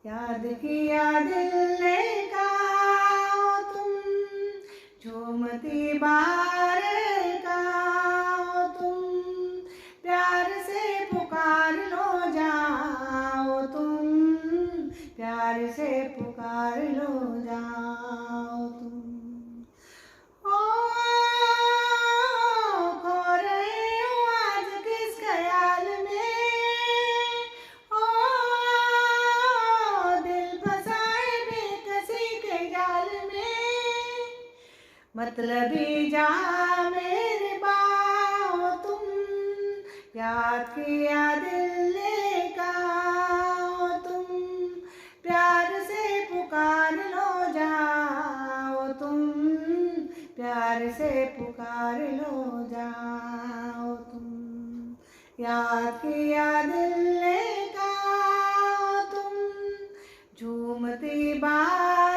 याद किया दिल ने का हो तुम, झूमती बार का हो तुम, प्यार से पुकार लो जाओ तुम, प्यार से पुकार लो जाओ तुम। ओ खो रहे हो आज किस ख्याल में, ओ दिल फंसाए बेकसी के जाल में, मतलबी जा मेरे बाओ तुम, याद किया दिल ने का हो तुम, प्यार से पुकार लो जाओ तुम, प्यार से पुकार लो जाओ तुम। याद किया दिल ने का हो तुम, झूमती बार